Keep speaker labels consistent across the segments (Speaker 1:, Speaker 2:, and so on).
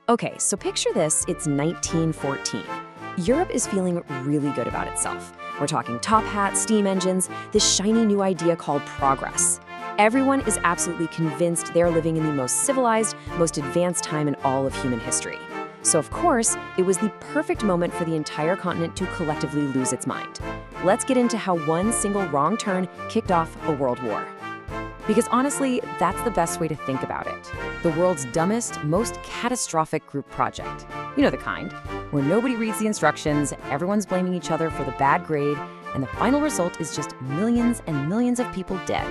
Speaker 1: Okay, so picture this, it's 1914. Europe is feeling really good about itself. We're talking top hat, steam engines, this shiny new idea called progress. Everyone is absolutely convinced they're living in the most civilized, most advanced time in all of human history. So of course, it was the perfect moment for the entire continent to collectively lose its mind. Let's get into how one single wrong turn kicked off a world war. Because honestly, that's the best way to think about it. The world's dumbest, most catastrophic group project. You know the kind, where nobody reads the instructions, everyone's blaming each other for the bad grade, and the final result is just millions and millions of people dead.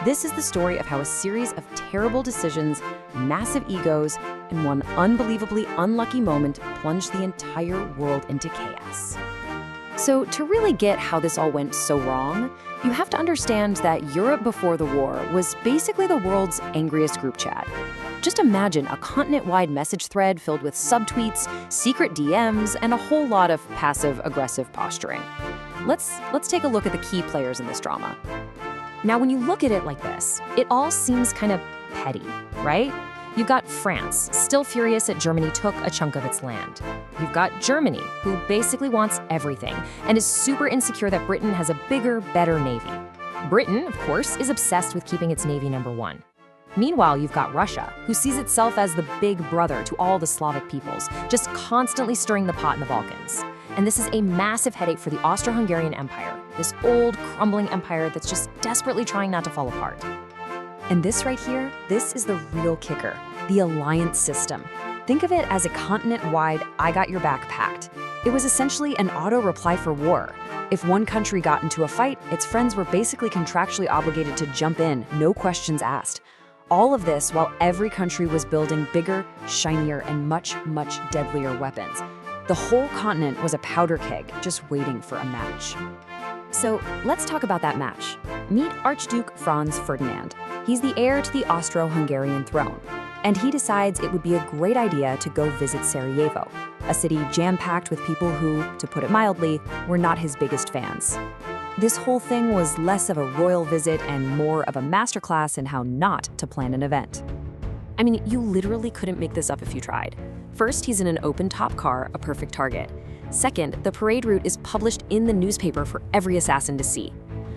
Speaker 1: This is the story of how a series of terrible decisions, massive egos, and one unbelievably unlucky moment plunged the entire world into chaos. So to really get how this all went so wrong, you have to understand that Europe before the war was basically the world's angriest group chat. Just imagine a continent-wide message thread filled with subtweets, secret DMs, and a whole lot of passive-aggressive posturing. Let's take a look at the key players in this drama. Now, when you look at it like this, it all seems kind of petty, right? You've got France, still furious that Germany took a chunk of its land. You've got Germany, who basically wants everything and is super insecure that Britain has a bigger, better navy. Britain, of course, is obsessed with keeping its navy number one. Meanwhile, you've got Russia, who sees itself as the big brother to all the Slavic peoples, just constantly stirring the pot in the Balkans. And this is a massive headache for the Austro-Hungarian Empire, this old, crumbling empire that's just desperately trying not to fall apart. And this right here, this is the real kicker, the alliance system. Think of it as a continent-wide I got your back pact. It was essentially an auto-reply for war. If one country got into a fight, its friends were basically contractually obligated to jump in, no questions asked. All of this while every country was building bigger, shinier, and much, much deadlier weapons. The whole continent was a powder keg, just waiting for a match. So let's talk about that match. Meet Archduke Franz Ferdinand. He's the heir to the Austro-Hungarian throne, and he decides it would be a great idea to go visit Sarajevo, a city jam-packed with people who, to put it mildly, were not his biggest fans. This whole thing was less of a royal visit and more of a masterclass in how not to plan an event. I mean, you literally couldn't make this up if you tried. First, he's in an open-top car, a perfect target. Second, the parade route is published in the newspaper for every assassin to see.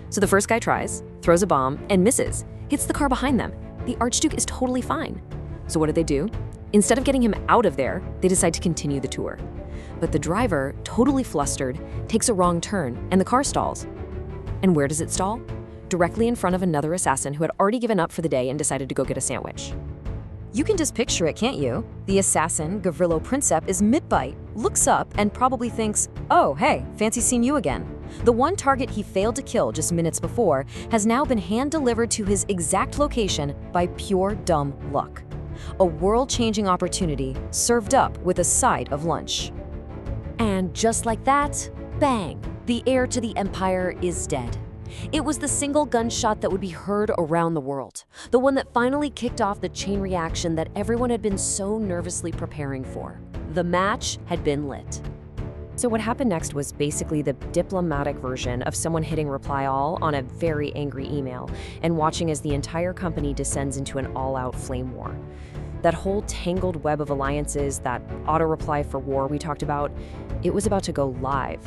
Speaker 1: So the first guy tries, throws a bomb, and misses, hits the car behind them. The Archduke is totally fine. So what do? Instead of getting him out of there, they decide to continue the tour. But the driver, totally flustered, takes a wrong turn, and the car stalls. And where does it stall? Directly in front of another assassin who had already given up for the day and decided to go get a sandwich. You can just picture it, can't you? The assassin, Gavrilo Princip, is mid-bite, looks up, and probably thinks, oh, hey, fancy seeing you again. The one target he failed to kill just minutes before has now been hand-delivered to his exact location by pure dumb luck. A world-changing opportunity served up with a side of lunch. And just like that, bang, the heir to the empire is dead. It was the single gunshot that would be heard around the world, the one that finally kicked off the chain reaction that everyone had been so nervously preparing for. The match had been lit. So what happened next was basically the diplomatic version of someone hitting reply all on a very angry email and watching as the entire company descends into an all-out flame war. That whole tangled web of alliances, that auto-reply for war we talked about, it was about to go live.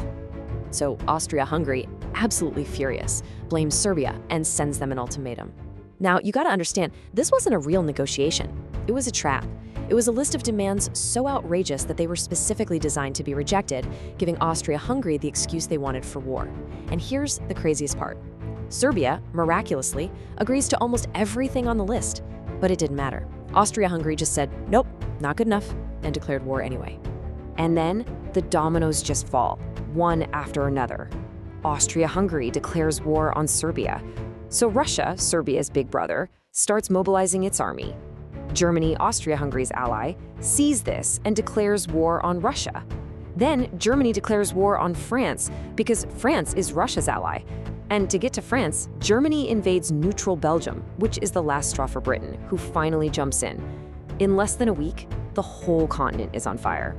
Speaker 1: So Austria-Hungary, absolutely furious, blames Serbia and sends them an ultimatum. Now, you gotta understand, this wasn't a real negotiation. It was a trap. It was a list of demands so outrageous that they were specifically designed to be rejected, giving Austria-Hungary the excuse they wanted for war. And here's the craziest part. Serbia, miraculously, agrees to almost everything on the list, but it didn't matter. Austria-Hungary just said, nope, not good enough, and declared war anyway. And then the dominoes just fall, one after another. Austria-Hungary declares war on Serbia. So Russia, Serbia's big brother, starts mobilizing its army. Germany, Austria-Hungary's ally, sees this and declares war on Russia. Then Germany declares war on France because France is Russia's ally. And to get to France, Germany invades neutral Belgium, which is the last straw for Britain, who finally jumps in. In less than a week, the whole continent is on fire.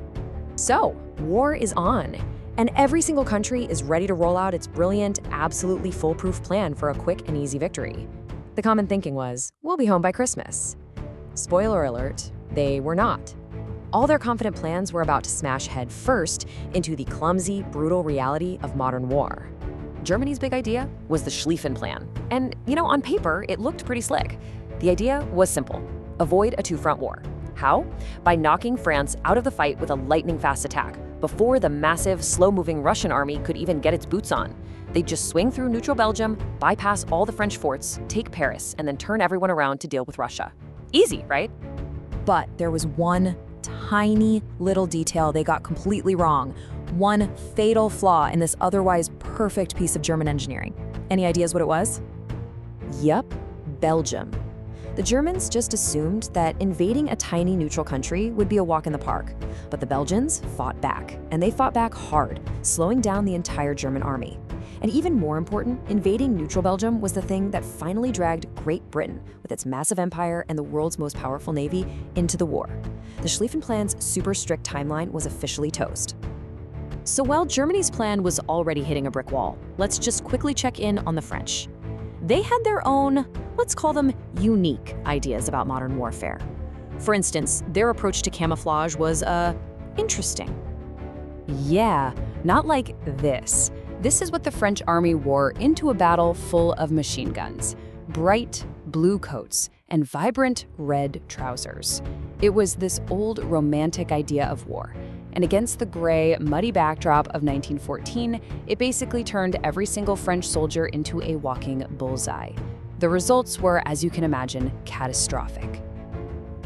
Speaker 1: So, war is on, and every single country is ready to roll out its brilliant, absolutely foolproof plan for a quick and easy victory. The common thinking was, we'll be home by Christmas. Spoiler alert, they were not. All their confident plans were about to smash head first into the clumsy, brutal reality of modern war. Germany's big idea was the Schlieffen Plan. And, on paper, it looked pretty slick. The idea was simple: avoid a two-front war. How? By knocking France out of the fight with a lightning-fast attack, before the massive, slow-moving Russian army could even get its boots on. They'd just swing through neutral Belgium, bypass all the French forts, take Paris, and then turn everyone around to deal with Russia. Easy, right?
Speaker 2: But there was one tiny little detail they got completely wrong. One fatal flaw in this otherwise perfect piece of German engineering. Any ideas what it was?
Speaker 1: Yup, Belgium. The Germans just assumed that invading a tiny neutral country would be a walk in the park. But the Belgians fought back, and they fought back hard, slowing down the entire German army. And even more important, invading neutral Belgium was the thing that finally dragged Great Britain, with its massive empire and the world's most powerful navy, into the war. The Schlieffen Plan's super strict timeline was officially toast. So while Germany's plan was already hitting a brick wall, let's just quickly check in on the French. They had their own, let's call them unique ideas about modern warfare. For instance, their approach to camouflage was, interesting.
Speaker 3: Yeah, not like this. This is what the French army wore into a battle full of machine guns: bright blue coats and vibrant red trousers. It was this old romantic idea of war. And against the gray, muddy backdrop of 1914, it basically turned every single French soldier into a walking bullseye. The results were, as you can imagine, catastrophic.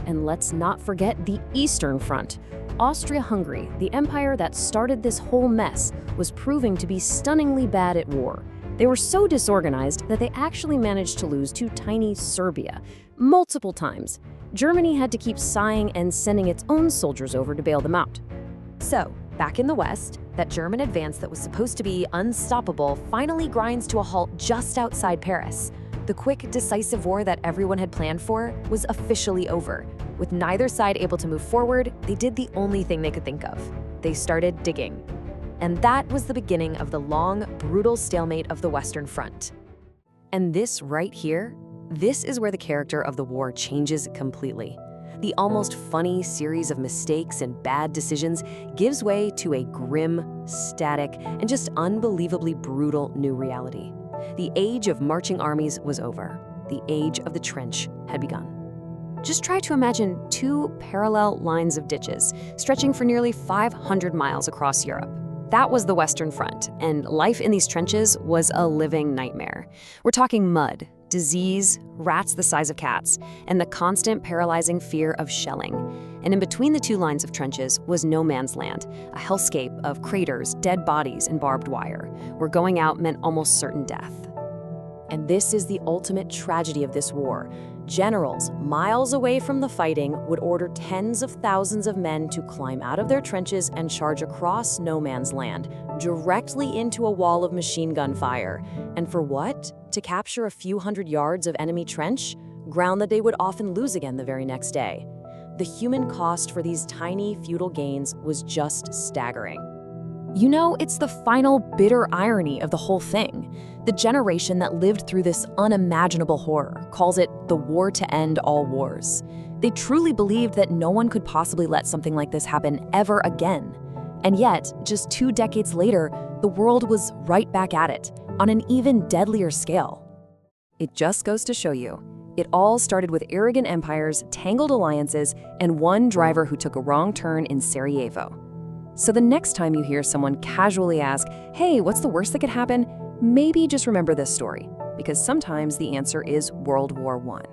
Speaker 1: And let's not forget the Eastern Front. Austria-Hungary, the empire that started this whole mess, was proving to be stunningly bad at war. They were so disorganized that they actually managed to lose to tiny Serbia multiple times. Germany had to keep sighing and sending its own soldiers over to bail them out. So, back in the West, that German advance that was supposed to be unstoppable finally grinds to a halt just outside Paris. The quick, decisive war that everyone had planned for was officially over. With neither side able to move forward, they did the only thing they could think of. They started digging. And that was the beginning of the long, brutal stalemate of the Western Front. And this right here, this is where the character of the war changes completely. The almost funny series of mistakes and bad decisions gives way to a grim, static, and just unbelievably brutal new reality. The age of marching armies was over. The age of the trench had begun. Just try to imagine two parallel lines of ditches stretching for nearly 500 miles across Europe. That was the Western Front, and life in these trenches was a living nightmare. We're talking mud, disease, rats the size of cats, and the constant paralyzing fear of shelling. And in between the two lines of trenches was no man's land, a hellscape of craters, dead bodies, and barbed wire, where going out meant almost certain death. And this is the ultimate tragedy of this war. Generals, miles away from the fighting, would order tens of thousands of men to climb out of their trenches and charge across no man's land, directly into a wall of machine gun fire. And for what? To capture a few hundred yards of enemy trench, ground that they would often lose again the very next day. The human cost for these tiny, futile gains was just staggering. It's the final bitter irony of the whole thing. The generation that lived through this unimaginable horror calls it the war to end all wars. They truly believed that no one could possibly let something like this happen ever again. And yet, just 2 decades later, the world was right back at it, on an even deadlier scale. It just goes to show you, it all started with arrogant empires, tangled alliances, and one driver who took a wrong turn in Sarajevo. So the next time you hear someone casually ask, "Hey, what's the worst that could happen?" maybe just remember this story, because sometimes the answer is World War I.